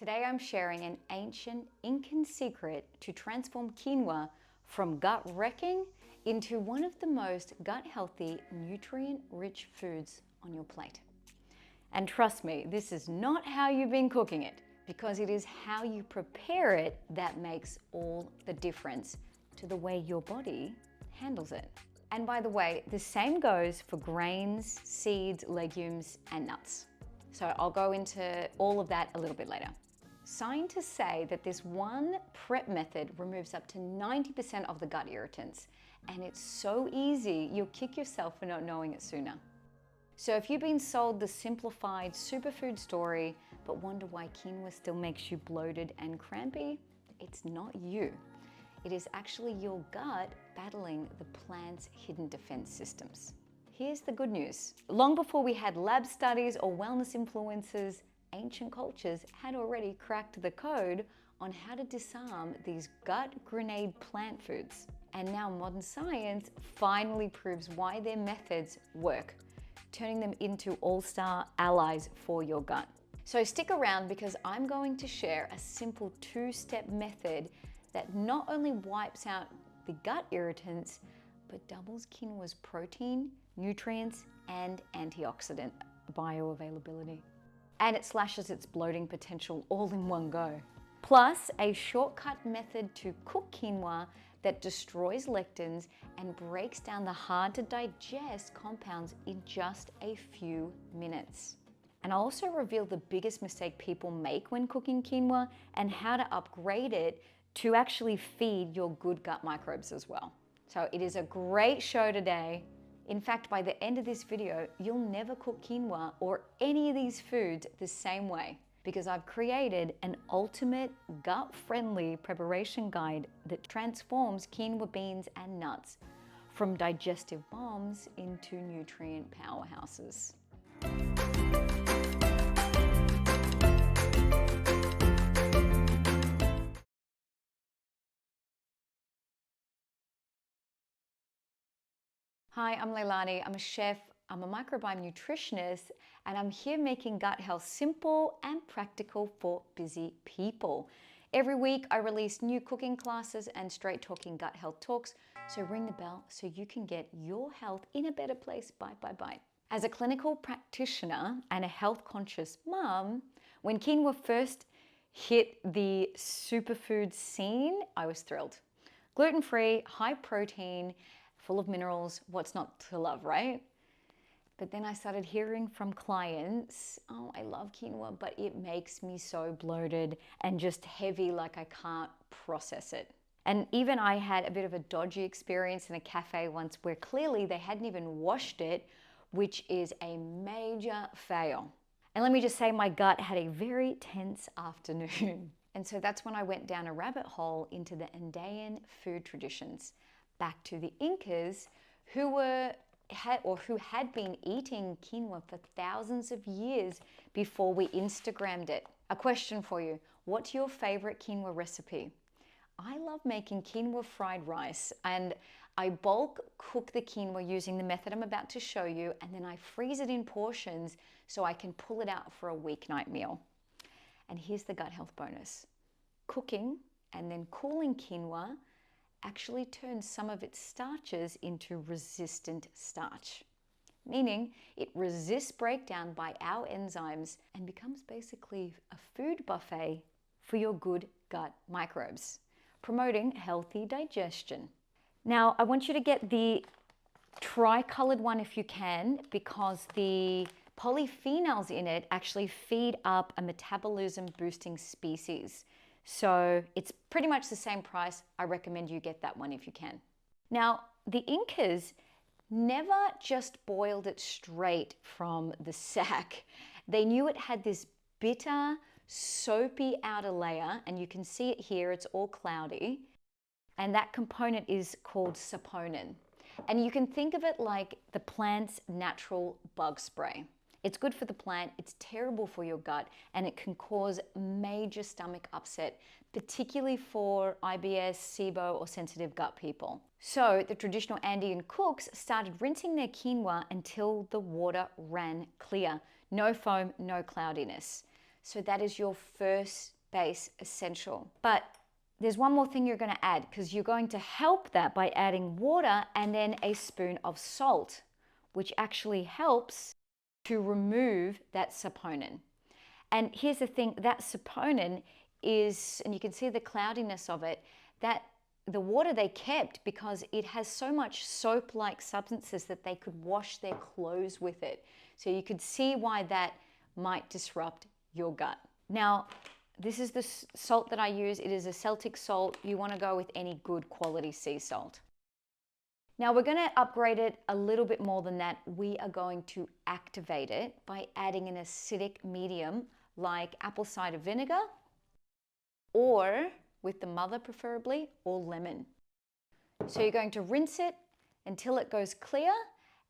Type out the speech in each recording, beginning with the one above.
Today I'm sharing an ancient Incan secret to transform quinoa from gut wrecking into one of the most gut healthy, nutrient rich foods on your plate. And trust me, this is not how you've been cooking it, because it is how you prepare it that makes all the difference to the way your body handles it. And by the way, the same goes for grains, seeds, legumes, and nuts. So I'll go into all of that a little bit later. Scientists say that this one prep method removes up to 90% of the gut irritants, and it's so easy you'll kick yourself for not knowing it sooner. So if you've been sold the simplified superfood story but wonder why quinoa still makes you bloated and crampy, it's not you. It is actually your gut battling the plant's hidden defense systems. Here's the good news. Long before we had lab studies or wellness influencers, ancient cultures had already cracked the code on how to disarm these gut grenade plant foods. And now modern science finally proves why their methods work, turning them into all-star allies for your gut. So stick around, because I'm going to share a simple two-step method that not only wipes out the gut irritants, but doubles quinoa's protein, nutrients, and antioxidant bioavailability. And it slashes its bloating potential all in one go. Plus, a shortcut method to cook quinoa that destroys lectins and breaks down the hard to digest compounds in just a few minutes. And I'll also reveal the biggest mistake people make when cooking quinoa and how to upgrade it to actually feed your good gut microbes as well. So it is a great show today. In fact, by the end of this video, you'll never cook quinoa or any of these foods the same way, because I've created an ultimate gut-friendly preparation guide that transforms quinoa beans and nuts from digestive bombs into nutrient powerhouses. Hi, I'm Leilani. I'm a chef, I'm a microbiome nutritionist, and I'm here making gut health simple and practical for busy people. Every week I release new cooking classes and straight talking gut health talks, so ring the bell so you can get your health in a better place bite by bite. As a clinical practitioner and a health conscious mom, when quinoa first hit the superfood scene, I was thrilled. Gluten-free, high protein, full of minerals, what's not to love, right? But then I started hearing from clients, oh, I love quinoa, but it makes me so bloated and just heavy, like I can't process it. And even I had a bit of a dodgy experience in a cafe once where clearly they hadn't even washed it, which is a major fail. And let me just say, my gut had a very tense afternoon. And so that's when I went down a rabbit hole into the Andean food traditions, back to the Incas, who had been eating quinoa for thousands of years before we Instagrammed it. A question for you: what's your favorite quinoa recipe? I love making quinoa fried rice, and I bulk cook the quinoa using the method I'm about to show you, and then I freeze it in portions so I can pull it out for a weeknight meal. And here's the gut health bonus. Cooking and then cooling quinoa actually turns some of its starches into resistant starch, meaning it resists breakdown by our enzymes and becomes basically a food buffet for your good gut microbes, promoting healthy digestion. Now, I want you to get the tri-colored one if you can, because the polyphenols in it actually feed up a metabolism boosting species. So it's pretty much the same price. I recommend you get that one if you can. Now, the Incas never just boiled it straight from the sack. They knew it had this bitter, soapy outer layer, and you can see it here, it's all cloudy. And that component is called saponin. And you can think of it like the plant's natural bug spray. It's good for the plant, it's terrible for your gut, and it can cause major stomach upset, particularly for IBS, SIBO, or sensitive gut people. So the traditional Andean cooks started rinsing their quinoa until the water ran clear. No foam, no cloudiness. So that is your first base essential. But there's one more thing you're going to add, because you're going to help that by adding water and then a spoon of salt, which actually helps to remove that saponin. And here's the thing, that saponin is, and you can see the cloudiness of it, that the water they kept because it has so much soap-like substances that they could wash their clothes with it. So you could see why that might disrupt your gut. Now, this is the salt that I use. It is a Celtic salt. You want to go with any good quality sea salt. Now we're going to upgrade it a little bit more than that. We are going to activate it by adding an acidic medium like apple cider vinegar, or with the mother preferably, or lemon. So you're going to rinse it until it goes clear,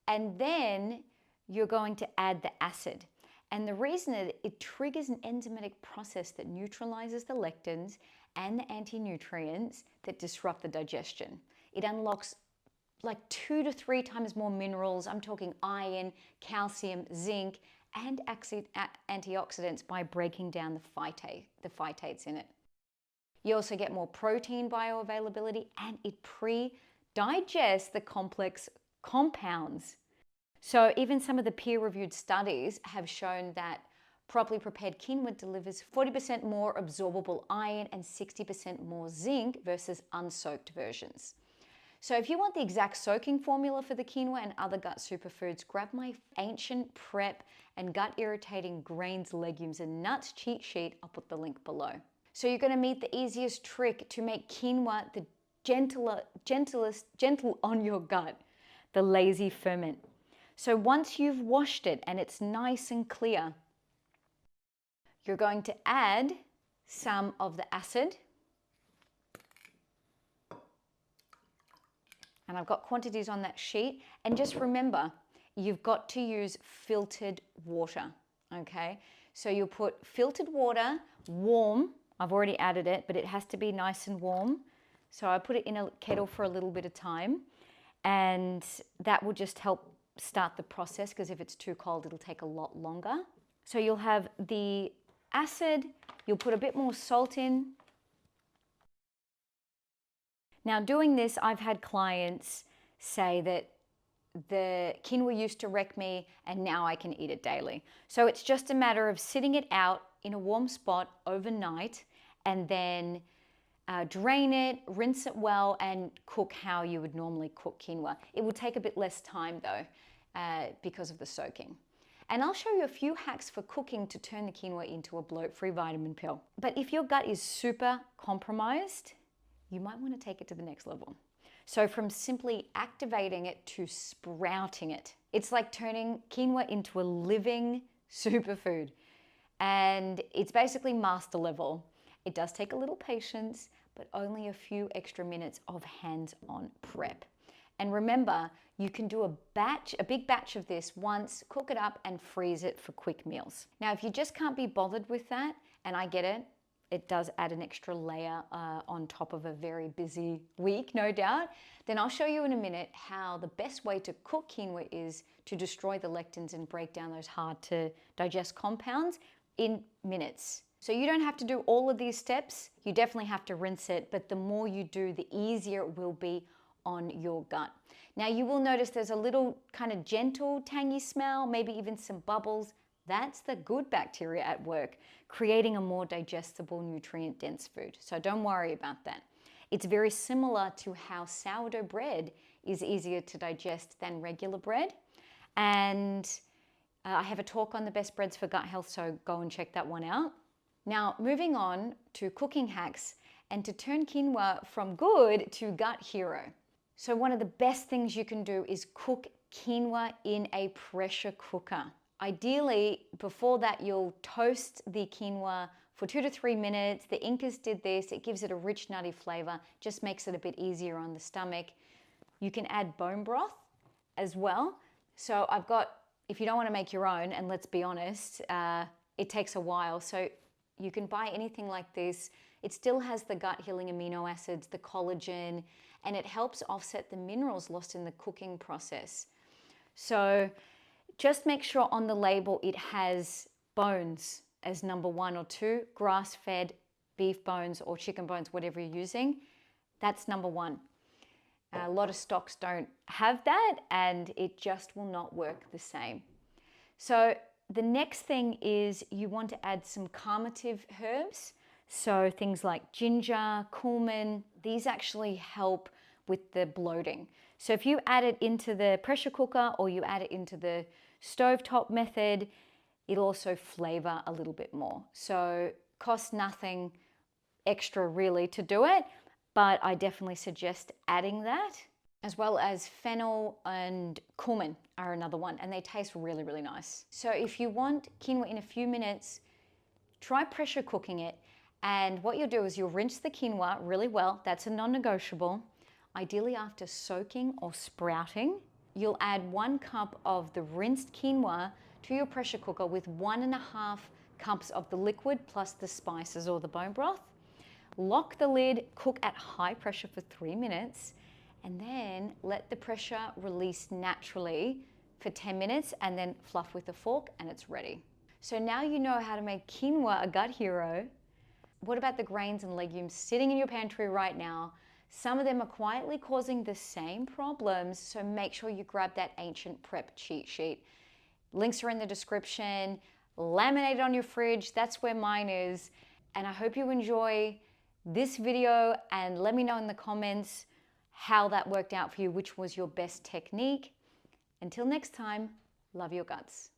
and then you're going to add the acid. And the reason is it triggers an enzymatic process that neutralizes the lectins and the anti-nutrients that disrupt the digestion. It unlocks like 2 to 3 times more minerals. I'm talking iron, calcium, zinc, and antioxidants by breaking down the phytates in it. You also get more protein bioavailability, and it pre-digests the complex compounds. So even some of the peer-reviewed studies have shown that properly prepared quinoa delivers 40% more absorbable iron and 60% more zinc versus unsoaked versions. So if you want the exact soaking formula for the quinoa and other gut superfoods, grab my ancient prep and gut irritating grains, legumes, and nuts cheat sheet. I'll put the link below. So you're going to meet the easiest trick to make quinoa the gentle on your gut, the lazy ferment. So once you've washed it and it's nice and clear, you're going to add some of the acid. And I've got quantities on that sheet. And just remember, you've got to use filtered water, okay? So you'll put filtered water, warm. I've already added it, but it has to be nice and warm. So I put it in a kettle for a little bit of time, and that will just help start the process, because if it's too cold, it'll take a lot longer. So you'll have the acid, you'll put a bit more salt in. Now doing this, I've had clients say that the quinoa used to wreck me and now I can eat it daily. So it's just a matter of sitting it out in a warm spot overnight, and then drain it, rinse it well, and cook how you would normally cook quinoa. It will take a bit less time though, because of the soaking. And I'll show you a few hacks for cooking to turn the quinoa into a bloat-free vitamin pill. But if your gut is super compromised, you might want to take it to the next level. So from simply activating it to sprouting it. It's like turning quinoa into a living superfood. And it's basically master level. It does take a little patience, but only a few extra minutes of hands-on prep. And remember, you can do a big batch of this once, cook it up and freeze it for quick meals. Now, if you just can't be bothered with that, and I get it, it does add an extra layer on top of a very busy week, no doubt, then I'll show you in a minute how the best way to cook quinoa is to destroy the lectins and break down those hard to digest compounds in minutes. So you don't have to do all of these steps. You definitely have to rinse it, but the more you do, the easier it will be on your gut. Now you will notice there's a little kind of gentle tangy smell, maybe even some bubbles. That's the good bacteria at work, creating a more digestible, nutrient-dense food. So don't worry about that. It's very similar to how sourdough bread is easier to digest than regular bread. And I have a talk on the best breads for gut health, so go and check that one out. Now, moving on to cooking hacks and to turn quinoa from good to gut hero. So one of the best things you can do is cook quinoa in a pressure cooker. Ideally, before that, you'll toast the quinoa for 2 to 3 minutes. The Incas did this. It gives it a rich, nutty flavor, just makes it a bit easier on the stomach. You can add bone broth as well. So I've got, if you don't want to make your own, and let's be honest, it takes a while. So you can buy anything like this. It still has the gut healing amino acids, the collagen, and it helps offset the minerals lost in the cooking process. So just make sure on the label it has bones as number 1 or 2, grass-fed beef bones or chicken bones, whatever you're using, that's number 1. A lot of stocks don't have that, and it just will not work the same. So the next thing is you want to add some calmative herbs. So things like ginger, cumin, these actually help with the bloating. So if you add it into the pressure cooker or you add it into the stovetop method, it'll also flavor a little bit more. So costs nothing extra really to do it, but I definitely suggest adding that, as well as fennel and cumin are another one, and they taste really, really nice. So if you want quinoa in a few minutes, try pressure cooking it. And what you'll do is you'll rinse the quinoa really well. That's a non-negotiable. Ideally after soaking or sprouting, you'll add 1 cup of the rinsed quinoa to your pressure cooker with 1.5 cups of the liquid plus the spices or the bone broth. Lock the lid, cook at high pressure for 3 minutes, and then let the pressure release naturally for 10 minutes and then fluff with a fork and it's ready. So now you know how to make quinoa a gut hero. What about the grains and legumes sitting in your pantry right now? Some of them are quietly causing the same problems, so make sure you grab that ancient prep cheat sheet. Links are in the description. Laminate it on your fridge. That's where mine is. And I hope you enjoy this video and let me know in the comments how that worked out for you, which was your best technique. Until next time, love your guts.